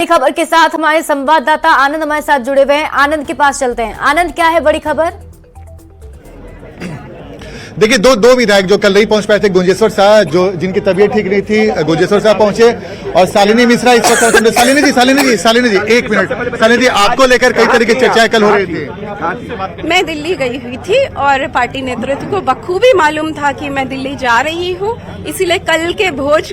खबर के साथ हमारे संवाददाता आनंद हमारे साथ जुड़े हुए हैं। आनंद के पास चलते हैं। आनंद, क्या है बड़ी खबर? देखिए, दो विधायक जो कल नहीं पहुंच पाए थे, गुंजेश्वर शाह जो जिनकी तबीयत ठीक नहीं थी, गुंजेश्वर शाह पहुंचे, और शालिनी मिश्रा इस वक्त। शालिनी जी एक मिनट। शालिनी जी, आपको लेकर कई तरह की चर्चाएं कल हो रही थी। मैं दिल्ली गई हुई थी और पार्टी नेतृत्व को बखूबी मालूम था कि मैं दिल्ली जा रही हूँ, इसीलिए कल के भोज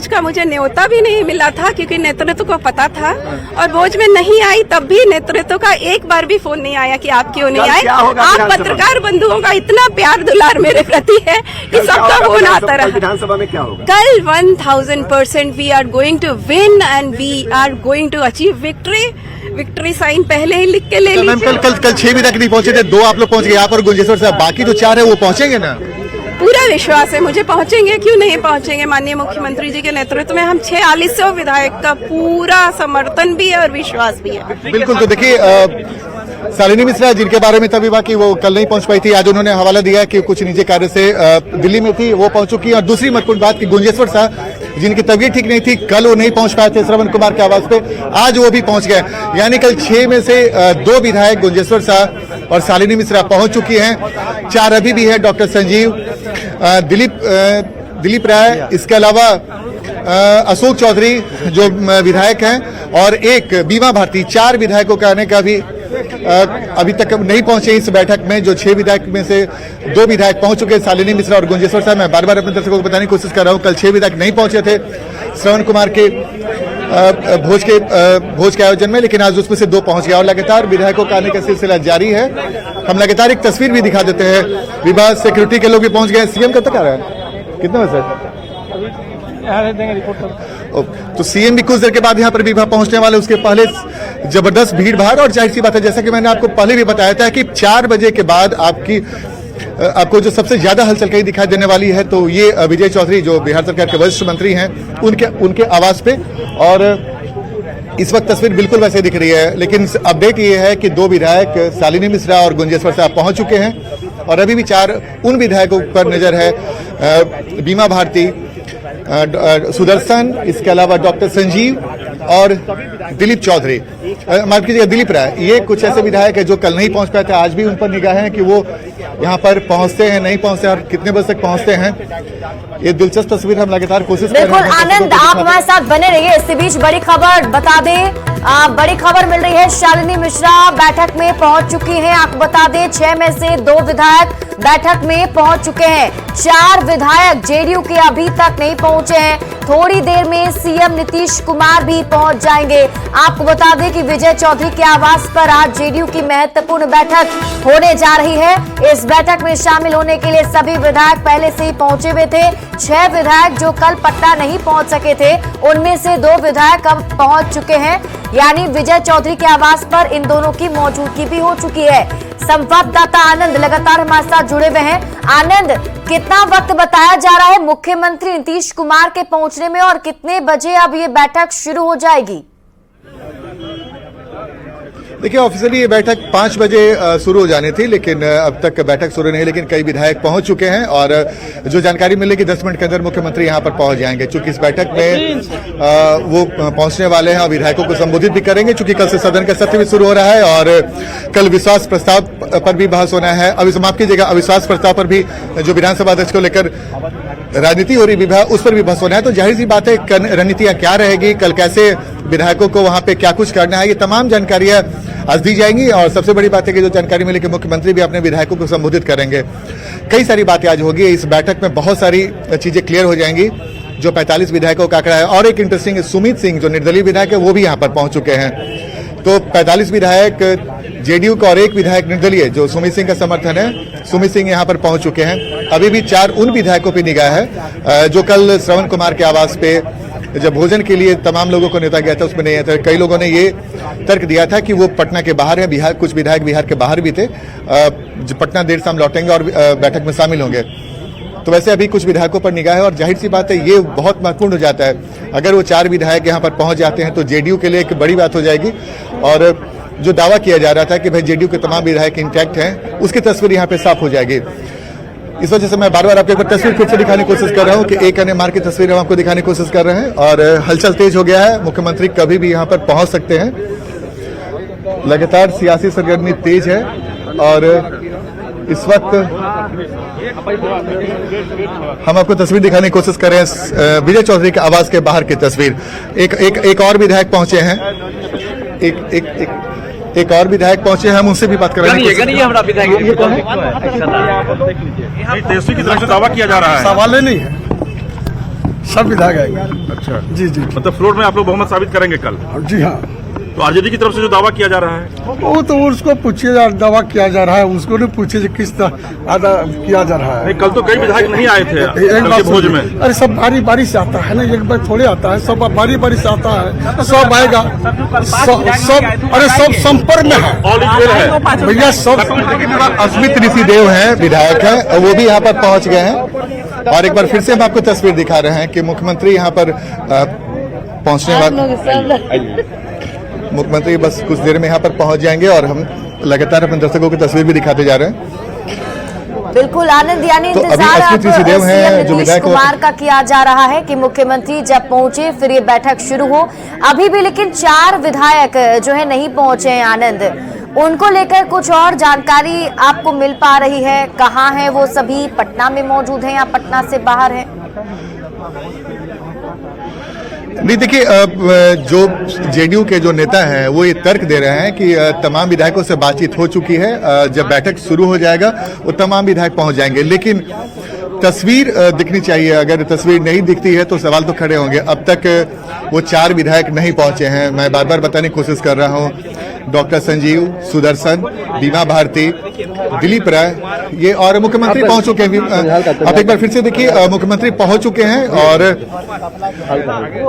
का मुझे न्योता भी नहीं मिला था, क्योंकि नेतृत्व को पता था। और भोज में नहीं आई तब भी नेतृत्व का एक बार भी फोन नहीं आया कि आप क्यों नहीं आए। आप पत्रकार बंधुओं का इतना प्यार दुलार मेरे प्रति है कि सबका फोन आता रहा। विधानसभा में क्या होगा? कल 1000% we are going to win and we are going to achieve victory sign पहले ही लिख के ले लीजिए। कल 6 विधायक नहीं पहुंचे थे, 2 आप लोग पहुंच गए यहाँ पर गुंजेश्वर साहब, बाकी जो 4 है वो पहुंचेंगे ना? पूरा विश्वास है मुझे, पहुंचेंगे, क्यों नहीं पहुंचेंगे। माननीय मुख्यमंत्री जी के नेतृत्व में हम 4600 विधायक का पूरा समर्थन भी है और विश्वास भी है। बिल्कुल। तो देखिए, शालिनी मिश्रा जिनके बारे में तभी बाकी वो कल नहीं पहुंच पाई थी, आज उन्होंने हवाला दिया कि कुछ निजी कार्य से दिल्ली में थी, वो पहुंच चुकी है। और दूसरी महत्वपूर्ण बात कि गुंजेश्वर शाह जिनकी तबीयत ठीक नहीं थी, कल वो नहीं पहुंच पाए थे श्रवण कुमार के आवास पे, आज वो भी पहुंच गए। यानी कल 6 में से 2 विधायक गुंजेश्वर शाह और शालिनी मिश्रा पहुंच चुकी हैं। 4 अभी भी है, डॉक्टर संजीव, दिलीप राय, इसके अलावा अशोक चौधरी जो विधायक हैं, और एक बीमा भारती। 4 विधायकों का आने का भी अभी तक नहीं पहुंचे इस बैठक में। जो 6 विधायक में से 2 विधायक पहुंच चुके, शालिनी मिश्रा और गुंजेश्वर साहब। मैं बार बार अपने दर्शकों को बताने की कोशिश कर रहा हूं, कल 6 विधायक नहीं पहुंचे थे श्रवण कुमार के भोज के आयोजन में, लेकिन आज उसमें से 2 पहुंच गया। और लगातार विधायकों का आने का सिलसिला जारी है। हम लगातार एक तस्वीर भी दिखा देते हैं। विभाग सिक्योरिटी के लोग भी पहुंच गए। सीएम कब तक आ रहा है? कितने बजे? तो सीएम भी कुछ देर के बाद यहाँ पर विभाग पहुंचने वाले। उसके पहले जबरदस्त भीड़ भाड़, और जाहिर सी बात है, जैसा कि मैंने आपको पहले भी बताया था कि 4 बजे के बाद आपको जो सबसे ज्यादा हलचल कहीं दिखाई देने वाली है, तो ये विजय चौधरी जो बिहार सरकार के वरिष्ठ मंत्री हैं, उनके आवास पे। और इस वक्त तस्वीर बिल्कुल वैसे दिख रही है, लेकिन अपडेट ये है कि 2 विधायक शालिनी मिश्रा और गुंजेश्वर साहब पहुंच चुके हैं, और अभी भी 4 उन विधायकों पर नजर है, बीमा भारती, सुदर्शन, इसके अलावा डॉक्टर संजीव और दिलीप चौधरी, माफ कीजिएगा दिलीप राय। ये कुछ ऐसे विधायक है जो कल नहीं पहुंच पाए थे। आज भी उन पर निगाहें हैं कि वो यहाँ पर पहुंचते हैं, नहीं पहुंचते, और कितने बजे तक पहुंचते हैं। ये दिलचस्प तस्वीर हम लगातार कोशिश कर रहे हैं। बिल्कुल आनंद, आप हमारे साथ बने रहिए। इसके बीच बड़ी खबर बता दें, बड़ी खबर मिल रही है। शालिनी मिश्रा बैठक में पहुंच चुकी हैं। आपको बता दें, 6 में से 2 विधायक बैठक में पहुंच चुके हैं। 4 विधायक जेडीयू के अभी तक नहीं पहुंचे हैं। थोड़ी देर में सीएम नीतीश कुमार भी पहुंच जाएंगे। आपको बता दें कि विजय चौधरी के आवास पर आज जेडीयू की महत्वपूर्ण बैठक होने जा रही है। इस बैठक में शामिल होने के लिए सभी विधायक पहले से ही पहुंचे हुए थे। 6 विधायक जो कल पटना नहीं पहुंच सके थे, उनमें से 2 विधायक अब पहुंच चुके हैं। यानी विजय चौधरी के आवास पर इन दोनों की मौजूदगी भी हो चुकी है। संवाददाता आनंद लगातार हमारे साथ जुड़े हुए हैं। आनंद, कितना वक्त बताया जा रहा है मुख्यमंत्री नीतीश कुमार के पहुंचने में, और कितने बजे अब ये बैठक शुरू हो जाएगी? देखिए, ऑफिशियली ये बैठक 5 बजे शुरू हो जानी थी, लेकिन अब तक बैठक शुरू नहीं, लेकिन कई विधायक पहुंच चुके हैं। और जो जानकारी मिलेगी 10 मिनट के अंदर मुख्यमंत्री यहां पर पहुंच जाएंगे। चूंकि इस बैठक में वो पहुंचने वाले हैं और विधायकों को संबोधित भी करेंगे, चूंकि कल से सदन का सत्र भी शुरू हो रहा है, और कल विश्वास प्रस्ताव पर भी बहस होना है। माफ कीजिएगा, अविश्वास प्रस्ताव पर भी जो विधानसभा अध्यक्ष को लेकर राजनीति हो रही विभाग, उस पर भी बहस होना है। तो जाहिर सी बात है, रणनीतियां क्या रहेगी, कल कैसे विधायकों को वहां पे क्या कुछ करना है, ये तमाम जानकारियां आज दी जाएंगी। और सबसे बड़ी बात है कि जो जानकारी मिली कि मुख्यमंत्री भी अपने विधायकों को संबोधित करेंगे। कई सारी बातें आज होगी इस बैठक में, बहुत सारी चीजें क्लियर हो जाएंगी। जो 45 विधायकों का आंकड़ा है, और एक इंटरेस्टिंग, सुमित सिंह जो निर्दलीय विधायक है, वो भी यहाँ पर पहुंच चुके हैं। तो 45 विधायक जेडीयू का और 1 विधायक निर्दलीय जो सुमित सिंह का समर्थन है, सुमित सिंह यहाँ पर पहुंच चुके हैं। अभी भी 4 उन विधायकों पर निगाह है जो कल श्रवण कुमार के आवास पे जब भोजन के लिए तमाम लोगों को न्योता गया था, उसमें नहीं आया था। कई लोगों ने ये तर्क दिया था कि वो पटना के बाहर है, बिहार, कुछ विधायक बिहार के बाहर भी थे, जो पटना देर शाम लौटेंगे और बैठक में शामिल होंगे। तो वैसे अभी कुछ विधायकों पर निगाह है, और जाहिर सी बात है ये बहुत महत्वपूर्ण हो जाता है। अगर वो 4 विधायक यहाँ पर पहुंच जाते हैं तो जेडीयू के लिए एक बड़ी बात हो जाएगी। और जो दावा किया जा रहा था कि भाई जेडीयू के तमाम विधायक इंटैक्ट हैं, उसकी तस्वीर यहाँ पे साफ हो जाएगी। इस वजह से मैं बार बार आपको एक बार तस्वीर खुद से दिखाने की कोशिश कर रहा हूं कि एक अन्य मार्ग की तस्वीर हम आपको दिखाने की कोशिश कर रहे हैं। और हलचल तेज हो गया है, मुख्यमंत्री कभी भी यहां पर पहुंच सकते हैं। लगातार सियासी सरगर्मी तेज है और इस वक्त हम आपको तस्वीर दिखाने की कोशिश कर रहे हैं विजय चौधरी के आवास के बाहर की तस्वीर। एक और विधायक पहुंचे हैं, एक और विधायक पहुंचे हैं, हम उनसे भी बात करेंगे। तेजस्वी की तरफ से दावा किया जा रहा है। सवाल ही नहीं है, सब विधायक आएंगे। अच्छा जी जी मतलब फ्लोर में आप लोग बहुमत साबित करेंगे कल? जी हाँ। तो आरजेडी की तरफ से जो दावा किया जा रहा है वो तो उसको पूछिए, दावा किया जा रहा है उसको नहीं पूछिए किस तरह आदा किया जा रहा है। नहीं, कल तो कई विधायक नहीं आए थे एक कल बात के भोज में। अरे सब बारी बारी से आता है ना, एक बार थोड़े आता है, सब बारी बारी से आता है, सब आएगा, सब अरे सब संपर्क में है ऑल इज वेल है भैया। सब अस्मित ऋषिदेव हैं, विधायक हैं, वो भी यहाँ पर पहुंच गए हैं। और एक बार फिर से हम आपको तस्वीर दिखा रहे हैं कि मुख्यमंत्री यहाँ पर पहुंचने वाले, मुख्यमंत्री बस कुछ देर में यहाँ पर पहुंच जाएंगे और हम लगातार अपने दर्शकों की तस्वीर भी दिखाते जा रहे हैं। बिल्कुल आनंद, यानी तो अभी इंतजार अस्मित ऋषिदेव हैं, सीएम जो नीतीश विधायक कुमार का किया जा रहा है कि मुख्यमंत्री जब पहुंचे फिर ये बैठक शुरू हो। अभी भी लेकिन 4 विधायक जो है नहीं पहुंचे हैं आनंद, उनको लेकर कुछ और जानकारी आपको मिल पा रही है? कहाँ है वो सभी? पटना में मौजूद हैं या पटना से बाहर है? नहीं देखिए, जो जेडीयू के जो नेता हैं वो ये तर्क दे रहे हैं कि तमाम विधायकों से बातचीत हो चुकी है, जब बैठक शुरू हो जाएगा वो तमाम विधायक पहुंच जाएंगे। लेकिन तस्वीर दिखनी चाहिए, अगर तस्वीर नहीं दिखती है तो सवाल तो खड़े होंगे। अब तक वो 4 विधायक नहीं पहुंचे हैं। मैं बार बार बताने की कोशिश कर रहा हूं, डॉक्टर संजीव, सुदर्शन, बीमा भारती, दिलीप राय, ये और मुख्यमंत्री पहुंच चुके हैं। आप एक बार फिर से देखिए, मुख्यमंत्री पहुंच चुके हैं और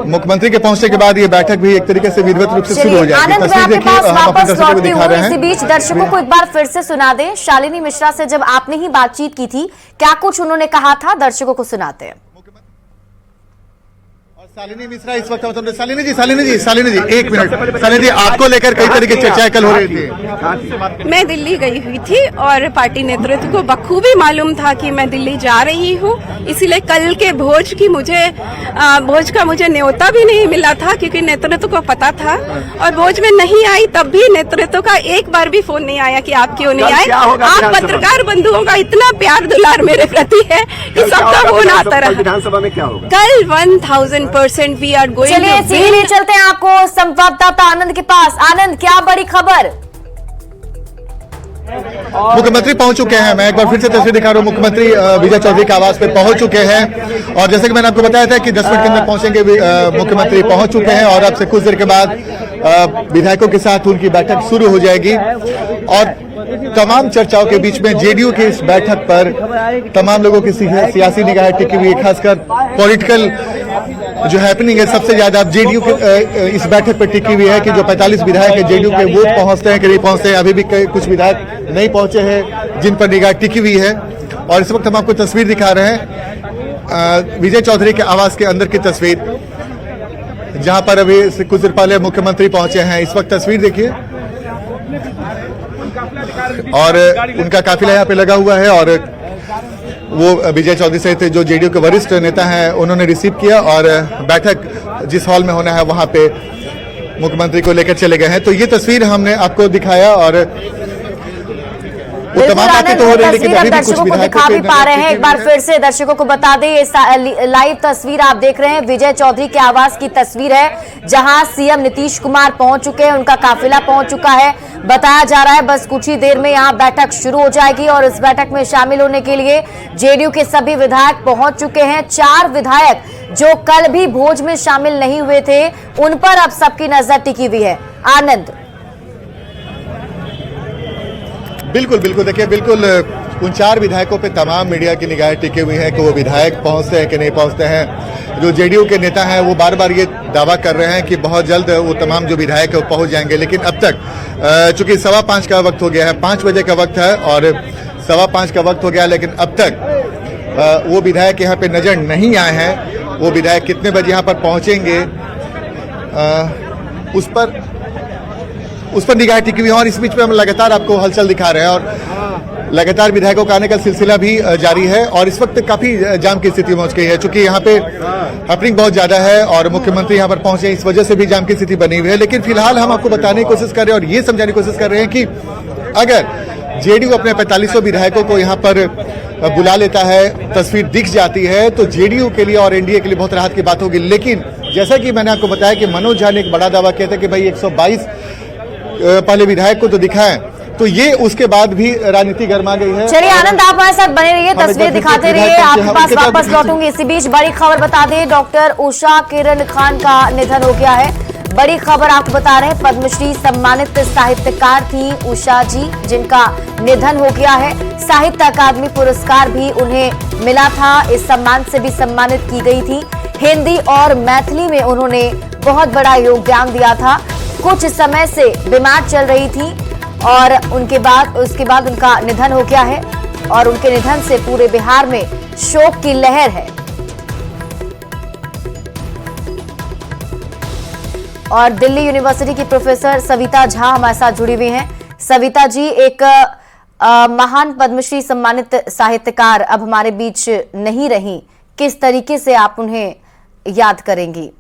मुख्यमंत्री के पहुंचने के बाद ये बैठक भी एक तरीके से विधिवत रूप से शुरू हो जाएगी। आनंद, मैं तस्वीर आपके देखिए, पास हम अपने वापस दर्शकों को लौटती दिखा हूँ। रहे इसी हैं। बीच दर्शकों को एक बार फिर से सुना दें, शालिनी मिश्रा से जब आपने ही बातचीत की थी, क्या कुछ उन्होंने कहा था, दर्शकों को सुनाते हैं। शालिनी मिश्रा इस वक्त शालिनी जी एक मिनट। शालिनी जी, आपको लेकर कई तरह की चर्चाएं कल हो रही थी। मैं दिल्ली गई हुई थी और पार्टी नेतृत्व को बखूबी मालूम था कि मैं दिल्ली जा रही हूँ, इसीलिए कल के भोज का मुझे न्योता भी नहीं मिला था, क्योंकि नेतृत्व को पता था। और भोज में नहीं आई तब भी नेतृत्व का एक बार भी फोन नहीं आया कि आप क्यों नहीं आए। आप पत्रकार बंधुओं का इतना प्यार दुलार मेरे प्रति है कि सबका फोन आता रहा। विधानसभा में क्या होगा? कल 1000% वी आर गोइंग। चलिए सीधे चलते हैं आपको संवाददाता आनंद के पास। आनंद, क्या बड़ी खबर? मुख्यमंत्री पहुंच चुके हैं। मैं एक बार फिर से तस्वीर दिखा रहा हूं, मुख्यमंत्री विजय चौधरी के आवास पे पहुंच चुके हैं और जैसे कि मैंने आपको बताया था कि 10 मिनट के अंदर पहुंचेंगे। मुख्यमंत्री पहुंच चुके हैं और अब से कुछ देर के बाद विधायकों के साथ उनकी बैठक शुरू हो जाएगी। और तमाम चर्चाओं के बीच में जेडीयू की इस बैठक पर तमाम लोगों की सियासी निगाहें टिकी हुई है, खासकर पॉलिटिकल जो हैपनिंग है सबसे ज्यादा जेडीयू के इस बैठक पर टिकी हुई है कि जो 45 विधायक है जेडीयू के, वो पहुंचते हैं कि नहीं पहुंचते हैं। अभी भी कुछ विधायक नहीं पहुंचे हैं जिन पर निगाह टिकी हुई है। और इस वक्त हम आपको तस्वीर दिखा रहे हैं विजय चौधरी के आवास के अंदर की तस्वीर, जहां पर अभी कुछ देर पहले मुख्यमंत्री पहुंचे हैं। इस वक्त तस्वीर देखिए और उनका काफिला यहाँ पे लगा हुआ है और वो विजय चौधरी सहित जो जेडीयू के वरिष्ठ नेता हैं उन्होंने रिसीव किया और बैठक जिस हॉल में होना है वहां पे मुख्यमंत्री को लेकर चले गए हैं। तो ये तस्वीर हमने आपको दिखाया और वो तमाम बातें तो हो रही है, लेकिन अभी भी कुछ दर्शकों को दिखा भी पा रहे हैं। एक बार फिर से दर्शकों को बता दें, ये लाइव तस्वीर आप देख रहे हैं, विजय चौधरी के आवास की तस्वीर है, जहां सीएम नीतीश कुमार पहुंच चुके हैं, उनका काफिला पहुंच चुका है। बताया जा रहा है बस कुछ ही देर में यहां बैठक शुरू हो जाएगी और इस बैठक में शामिल होने के लिए जेडीयू के सभी विधायक पहुंच चुके हैं। 4 विधायक जो कल भी भोज में शामिल नहीं हुए थे, उन पर अब सबकी नजर टिकी हुई है। आनंद, बिल्कुल देखिए, बिल्कुल उन 4 विधायकों पे तमाम मीडिया की निगाहें टिकी हुई हैं कि वो विधायक पहुंचते हैं कि नहीं पहुंचते हैं। जो जेडीयू के नेता हैं वो बार बार ये दावा कर रहे हैं कि बहुत जल्द वो तमाम जो विधायक है वो पहुंच जाएंगे, लेकिन अब तक चूंकि 5:15 का वक्त हो गया है, 5 बजे का वक्त है और 5:15 का वक्त हो गया, लेकिन अब तक वो विधायक यहाँ पे नजर नहीं आए हैं। वो विधायक कितने बजे यहाँ पर पहुंचेंगे उस पर निगाह टिकी हुई है। और इस बीच में हम लगातार आपको हलचल दिखा रहे हैं और लगातार विधायकों का आने का सिलसिला भी जारी है और इस वक्त काफी जाम की स्थिति पहुंच गई है, चूंकि यहाँ पे हैपनिंग बहुत ज्यादा है और मुख्यमंत्री यहाँ पर पहुंचे, इस वजह से भी जाम की स्थिति बनी हुई है। लेकिन फिलहाल हम आपको बताने की कोशिश कर रहे हैं और ये समझाने की कोशिश कर रहे हैं कि अगर जेडीयू अपने 4500 विधायकों को यहाँ पर बुला लेता है, तस्वीर दिख जाती है, तो जेडीयू के लिए और एनडीए के लिए बहुत राहत की बात होगी। लेकिन जैसा कि मैंने आपको बताया कि मनोज झा ने एक बड़ा दावा किया था कि भाई 122 पहले विधायक को तो दिखाएं, तो ये उसके बाद भी राजनीति गर्मा गई है। चलिए आनंद, आप हमारे साथ बने रहिए, तस्वीर दिखाते रहिए, आपके पास वापस लौटूंगी। इसी बीच बड़ी खबर बता दें, डॉक्टर उषा किरण खान का निधन हो गया है। बड़ी खबर आपको बता रहे हैं, पद्मश्री सम्मानित साहित्यकार थी उषा जी, जिनका निधन हो गया है। साहित्य अकादमी पुरस्कार भी उन्हें मिला था, इस सम्मान से भी सम्मानित की गई थी। हिंदी और मैथिली में उन्होंने बहुत बड़ा योगदान दिया था। कुछ समय से बीमार चल रही थी और उसके बाद उनका निधन हो गया है और उनके निधन से पूरे बिहार में शोक की लहर है। और दिल्ली यूनिवर्सिटी की प्रोफेसर सविता झा हमारे साथ जुड़ी हुई हैं। सविता जी, एक महान पद्मश्री सम्मानित साहित्यकार अब हमारे बीच नहीं रही, किस तरीके से आप उन्हें याद करेंगी?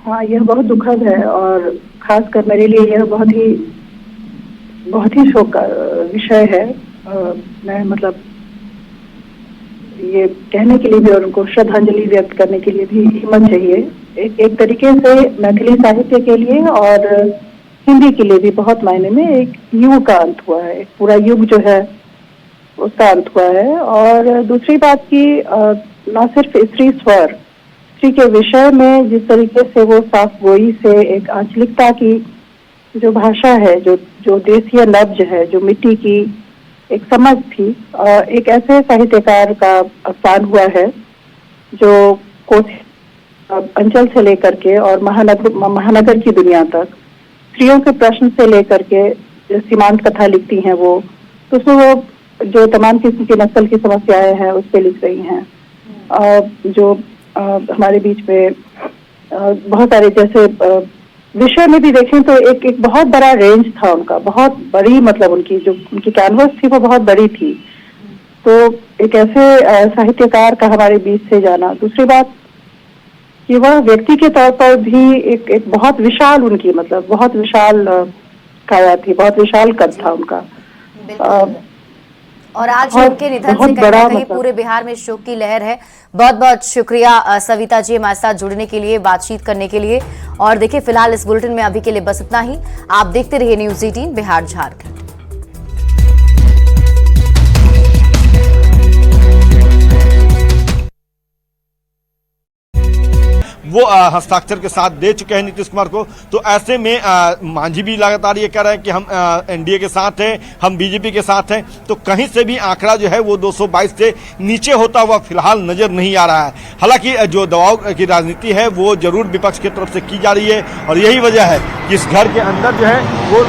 हाँ, यह बहुत दुखद है और खासकर मेरे लिए यह बहुत ही शोक का विषय है। मैं मतलब ये कहने के लिए भी और उनको श्रद्धांजलि व्यक्त करने के लिए भी हिम्मत चाहिए। एक तरीके से मैथिली साहित्य के लिए और हिंदी के लिए भी बहुत मायने में एक युग का अंत हुआ है, एक पूरा युग जो है उसका अंत हुआ है। और दूसरी बात की न सिर्फ स्त्री स्वर, स्त्री के विषय में जिस तरीके से वो साफ गोई से एक आंचलिकता की जो भाषा है, जो देशीय नब्ज है, जो मिट्टी की एक समझ थी, एक ऐसे साहित्यकार का अवसान हुआ है जो कोसी अंचल से लेकर के और महानगर की दुनिया तक स्त्रियों के प्रश्न से लेकर के सीमांत कथा लिखती हैं वो, तो उसमें वो जो तमाम किस्म की नस्ल की समस्याएं हैं उस पर लिख रही हैं। जो हमारे बीच में बहुत सारे जैसे विषय में भी देखें तो एक बहुत बड़ा रेंज था उनका, बहुत बड़ी मतलब उनकी कैनवस थी वो बहुत बड़ी थी। तो एक ऐसे साहित्यकार का हमारे बीच से जाना, दूसरी बात कि वह व्यक्ति के तौर पर भी एक बहुत विशाल उनकी मतलब बहुत विशाल काया थी, बहुत विशाल कद था उनका। और आज उनके निधन से कहीं ना कहीं पूरे बिहार में शोक की लहर है। बहुत बहुत शुक्रिया सविता जी हमारे साथ जुड़ने के लिए, बातचीत करने के लिए। और देखिए फिलहाल इस बुलेटिन में अभी के लिए बस इतना ही। आप देखते रहिए न्यूज़ 18 बिहार झारखंड। वो हस्ताक्षर के साथ दे चुके हैं नीतीश कुमार को। तो ऐसे में मांझी भी लगातार ये कह रहे हैं कि हम एनडीए के साथ हैं, हम बीजेपी के साथ हैं। तो कहीं से भी आंकड़ा जो है वो 222 से नीचे होता हुआ फिलहाल नजर नहीं आ रहा है। हालांकि जो दबाव की राजनीति है वो जरूर विपक्ष की तरफ से की जा रही है और यही वजह है कि इस घर के अंदर जो है वो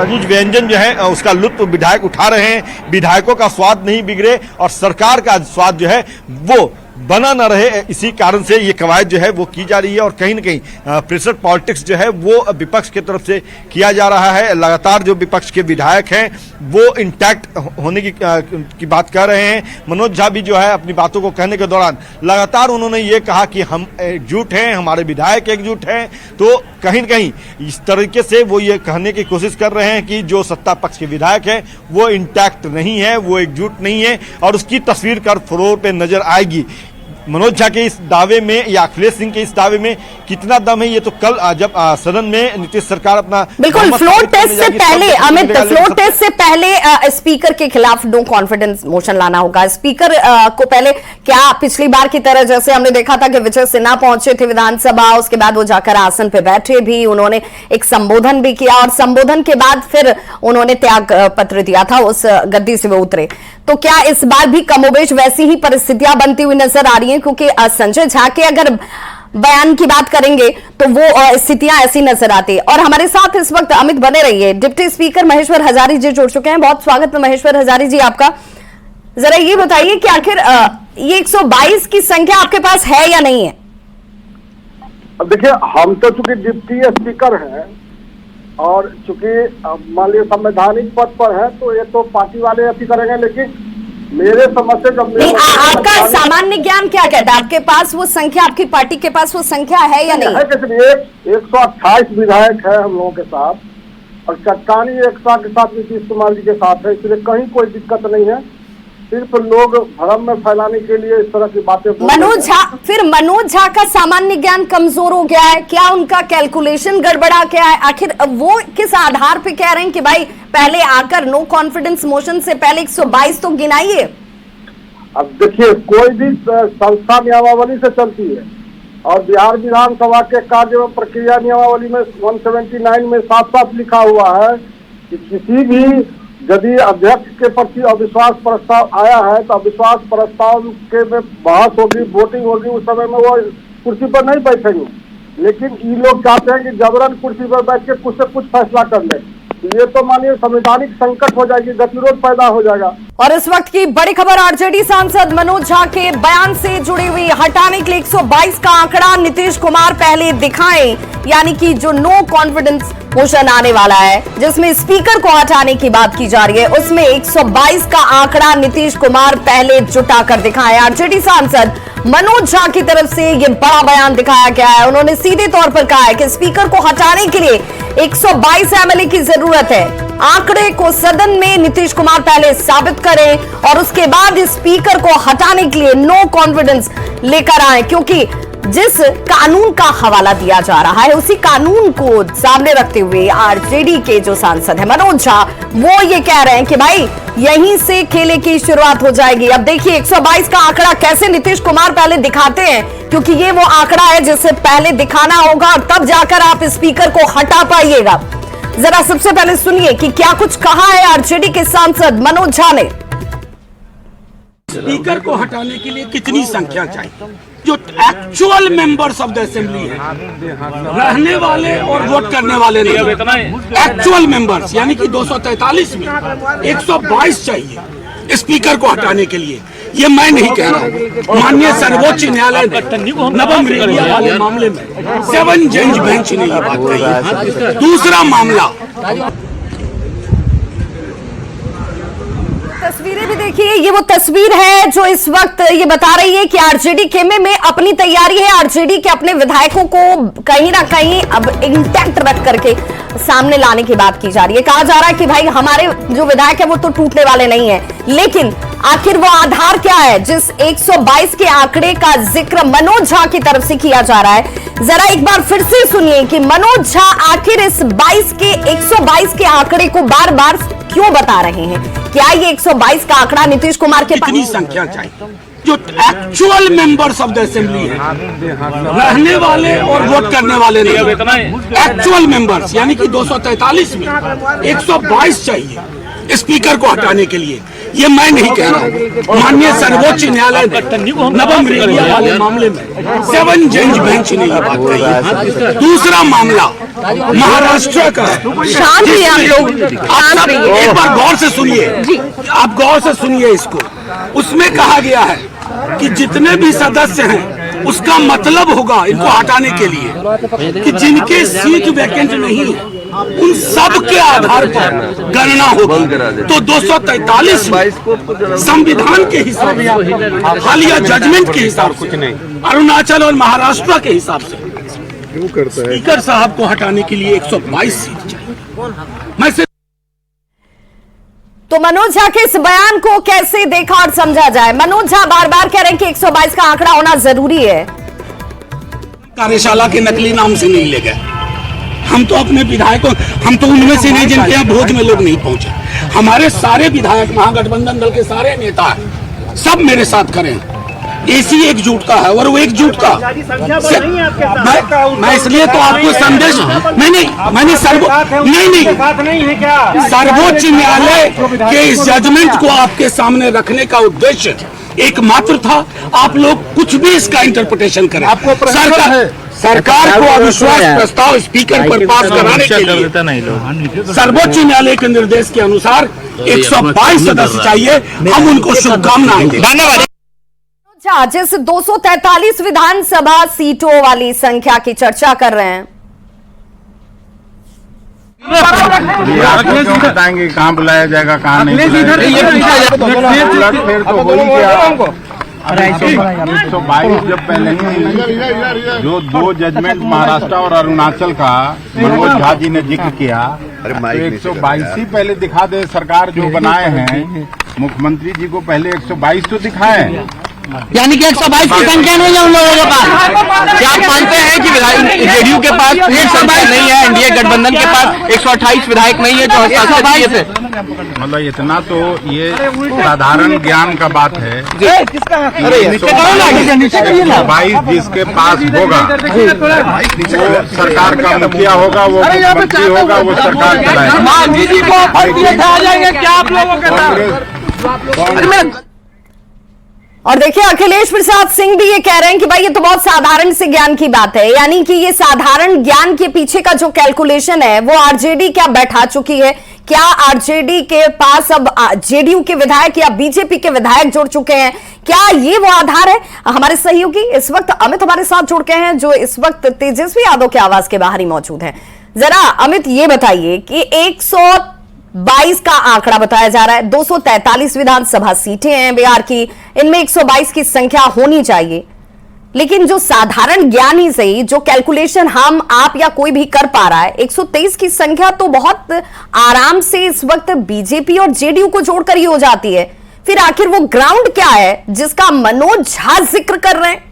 लजीज व्यंजन जो है उसका लुत्फ विधायक उठा रहे हैं। विधायकों का स्वाद नहीं बिगड़े और सरकार का स्वाद जो है वो बना न रहे, इसी कारण से ये कवायद जो है वो की जा रही है। और कहीं न कहीं प्रेशर पॉलिटिक्स जो है वो विपक्ष की तरफ से किया जा रहा है। लगातार जो विपक्ष के विधायक हैं वो इंटैक्ट होने की बात कर रहे हैं। मनोज झा भी जो है अपनी बातों को कहने के दौरान लगातार उन्होंने ये कहा कि हम एकजुट हैं, हमारे विधायक एकजुट हैं। तो कहीं न कहीं इस तरीके से वो ये कहने की कोशिश कर रहे हैं कि जो सत्ता पक्ष के विधायक है वो इंटैक्ट नहीं है, वो एकजुट नहीं है और उसकी तस्वीर कर फ्लोर पे नजर आएगी। मनोज झा के इस दावे में या अखिलेश सिंह के इस दावे में कितना दम है ये तो कल जब सदन में नीतीश सरकार अपना बिल्कुल फ्लोर टेस्ट से पहले अमित, फ्लोर टेस्ट से पहले स्पीकर के खिलाफ नो कॉन्फिडेंस मोशन लाना होगा। स्पीकर को पहले क्या पिछली बार की तरह जैसे हमने देखा था कि विजय सिन्हा पहुंचे थे विधानसभा, उसके बाद वो जाकर आसन पे बैठे भी, उन्होंने एक संबोधन भी किया और संबोधन के बाद फिर उन्होंने त्याग पत्र दिया था, उस गद्दी से वो उतरे। तो क्या इस बार भी कमोबेश वैसी ही परिस्थितियां बनती हुई नजर आ रही हैं? क्योंकि संजय झा के अगर बयान की बात करेंगे तो वो स्थितियां ऐसी नजर आती है। और हमारे साथ इस वक्त अमित बने रहिए, डिप्टी स्पीकर महेश्वर हजारी जी जुड़ चुके हैं। बहुत स्वागत है महेश्वर हजारी जी आपका। जरा ये बताइए कि आखिर ये 122 की संख्या आपके पास है या नहीं है? अब देखिए, हम तो चूंकि डिप्टी स्पीकर हैं और चूंकि मान लीजिए संवैधानिक पद पर है तो ये तो पार्टी वाले अति करेंगे, लेकिन मेरे समझ से जब नहीं, आपका सामान्य ज्ञान क्या कहता है? आपके पास वो संख्या, आपकी पार्टी के पास वो संख्या है या नहीं? है 128 विधायक है हम लोगों के साथ, और चट्टानी एकता के साथ नीतीश कुमार जी के साथ है, इसलिए कहीं कोई दिक्कत नहीं है। सिर्फ लोग भ्रम में फैलाने के लिए इस तरह की बातें मनोज झा, फिर मनोज झा का सामान्य ज्ञान कमजोर हो गया है क्या? उनका कैलकुलेशन गड़बड़ा क्या है? आखिर वो किस आधार पे कह रहे हैं कि भाई पहले आकर नो कॉन्फिडेंस मोशन से पहले 122 तो गिनाइए? अब देखिए, कोई भी संस्था नियमावली से चलती है, और बिहार विधानसभा के कार्य एवं प्रक्रिया नियमावली में 179 में साफ साफ लिखा हुआ है कि किसी भी यदि अध्यक्ष के प्रति अविश्वास प्रस्ताव आया है तो अविश्वास प्रस्ताव के में बहस होगी, वोटिंग होगी, उस समय में वो कुर्सी पर नहीं बैठेंगे। लेकिन ये लोग चाहते हैं कि जबरन कुर्सी पर बैठ के कुछ से कुछ फैसला कर ले, ये तो मानिए संवैधानिक संकट हो जाएगी, गतिरोध पैदा हो जाएगा। और इस वक्त की बड़ी खबर, आरजेडी सांसद मनोज झा के बयान से जुड़ी हुई। हटाने के लिए 122 का आंकड़ा नीतीश कुमार पहले दिखाएं, यानी कि जो नो कॉन्फिडेंस मोशन आने वाला है जिसमें स्पीकर को हटाने की बात की जा रही है, उसमें 122 का आंकड़ा नीतीश कुमार पहले जुटा कर दिखाएं। आरजेडी सांसद मनोज झा की तरफ से यह बड़ा बयान दिखाया गया है। उन्होंने सीधे तौर पर कहा है कि स्पीकर को हटाने के लिए 122 एमएलए की जरूरत है। आंकड़े को सदन में नीतीश कुमार पहले साबित करें और उसके बाद इस स्पीकर को हटाने के लिए नो कॉन्फिडेंस लेकर आए, क्योंकि जिस कानून का हवाला दिया जा रहा है उसी कानून को सामने रखते हुए आरजेडी के जो सांसद है मनोज झा, वो ये कह रहे हैं कि भाई यहीं से खेले की शुरुआत हो जाएगी। अब देखिए 122 का आंकड़ा कैसे नीतीश कुमार पहले दिखाते हैं, क्योंकि ये वो आंकड़ा है जिसे पहले दिखाना होगा और तब जाकर आप स्पीकर को हटा पाइएगा। जरा सबसे पहले सुनिए कि क्या कुछ कहा है आरजेडी के सांसद मनोज झा ने। स्पीकर को हटाने के लिए कितनी संख्या चाहिए? जो actual members of the assembly है, रहने वाले और वोट करने वाले नहीं, एक्चुअल मेंबर्स यानी कि 243 में 122 चाहिए स्पीकर को हटाने के लिए। ये मैं नहीं कह रहा, माननीय सर्वोच्च न्यायालय ने नवम रेडिया वाले मामले में 7 जज बेंच ने ये बात कही है। दूसरा मामला, तस्वीरें भी देखिए, ये वो तस्वीर है जो इस वक्त ये बता रही है कि आरजेडी खेमे में अपनी तैयारी है। आरजेडी के अपने विधायकों को कहीं ना कहीं अब इंटैक्ट रख करके सामने लाने की बात की जा रही है। कहा जा रहा है कि भाई हमारे जो विधायक है वो तो टूटने वाले नहीं है, लेकिन आखिर वो आधार क्या है जिस 122 के आंकड़े का जिक्र मनोज झा की तरफ से किया जा रहा है। जरा एक बार फिर से सुनिए कि मनोज झा आखिर इस 122 के आंकड़े को बार बार क्यों बता रहे हैं। क्या ये 122 का आंकड़ा नीतीश कुमार के कितनी संख्या चाहिए? जो actual members of the assembly है, रहने वाले और वोट करने वाले नहीं, एक्चुअल मेंबर्स यानी कि 243 में 122 चाहिए स्पीकर को हटाने के लिए। ये मैं नहीं कह रहा, माननीय सर्वोच्च न्यायालय ने नवम रेडिया वाले मामले में 7 जज बेंच ने ये बात कही है। दूसरा मामला महाराष्ट्र का है। शांत रहिए आप लोग, शांत रहिए। एक बार गौर से सुनिए, आप गौर से सुनिए इसको। उसमें कहा गया है कि जितने भी सदस्य हैं उसका मतलब होगा इनको हटाने के लिए कि जिनके सीट वैकेंट नहीं है उन सब के आधार पर गणना होगी। तो 243 संविधान के हिसाब से, हालिया जजमेंट के हिसाब से, अरुणाचल और महाराष्ट्र के हिसाब से स्पीकर साहब को हटाने के लिए 122 सीट चाहिए। मैं सिर्फ तो मनोज झा के इस बयान को कैसे देखा और समझा जाए? मनोज झा बार बार कह रहे हैं कि 122 का आंकड़ा होना जरूरी है। कार्यशाला के नकली नाम से नहीं ले गए, हम तो अपने विधायकों, हम तो उनमें से नहीं जिनके यहाँ भोज में लोग नहीं पहुंचे। हमारे सारे विधायक, महागठबंधन दल के सारे नेता हैं, सब मेरे साथ खड़े हैं। एसी एकजुट का है और वो एकजुट का मैं इसलिए तो आपको संदेश मैंने सर्वोच्च न्यायालय के इस जजमेंट को आपके सामने रखने का उद्देश्य एकमात्र था। आप लोग कुछ भी इसका इंटरप्रिटेशन करें। सरकार को अविश्वास प्रस्ताव स्पीकर पर पास कराने के लिए सर्वोच्च न्यायालय के निर्देश के अनुसार 122 सदस्य चाहिए। हम उनको शुभकामनाएं दें। धन्यवाद। जिस 243 विधानसभा सीटों वाली संख्या की चर्चा कर रहे हैं, क्यों बताएंगे कहाँ बुलाया जाएगा कहाँ नहीं बुलाया जाएगा? फिर तो हो ही गया। 122 जब पहले ही जो 2 जजमेंट महाराष्ट्र और अरुणाचल का मनोज झा जी ने जिक्र किया, तो 122 ही पहले दिखा दे। सरकार जो बनाए हैं मुख्यमंत्री जी को पहले 122 तो दिखाए, यानी कि 122 की संख्या नहीं है उन लोगों के पास। क्या आप मानते हैं कि जेडीयू के पास एक संख्या नहीं है, एनडीए गठबंधन के पास 128 विधायक नहीं है जो हस्ताक्षर किए थे? मतलब इतना तो ये साधारण ज्ञान का बात है। 122 जिसके पास होगा वो सरकार का मुखिया होगा, वो मुख्यमंत्री होगा, वो सरकार चलाएगा। और देखिए अखिलेश प्रसाद सिंह भी ये कह रहे हैं कि भाई ये तो बहुत साधारण से ज्ञान की बात है, यानी कि ये साधारण ज्ञान के पीछे का जो कैलकुलेशन है वो आरजेडी क्या बैठा चुकी है, क्या आरजेडी के पास अब जेडीयू के विधायक या बीजेपी के विधायक जुड़ चुके हैं, क्या ये वो आधार है? हमारे सहयोगी इस वक्त अमित हमारे साथ जुड़ गए हैं जो इस वक्त तेजस्वी यादव के आवास के बाहर ही मौजूद है। जरा अमित ये बताइए कि 122 का आंकड़ा बताया जा रहा है, 243 विधानसभा सीटें हैं बिहार की, इनमें 122 की संख्या होनी चाहिए, लेकिन जो साधारण ज्ञान ही सही, जो कैलकुलेशन हम आप या कोई भी कर पा रहा है, 123 की संख्या तो बहुत आराम से इस वक्त बीजेपी और जेडीयू को जोड़कर ही हो जाती है। फिर आखिर वो ग्राउंड क्या है जिसका मनोज झा जिक्र कर रहे हैं?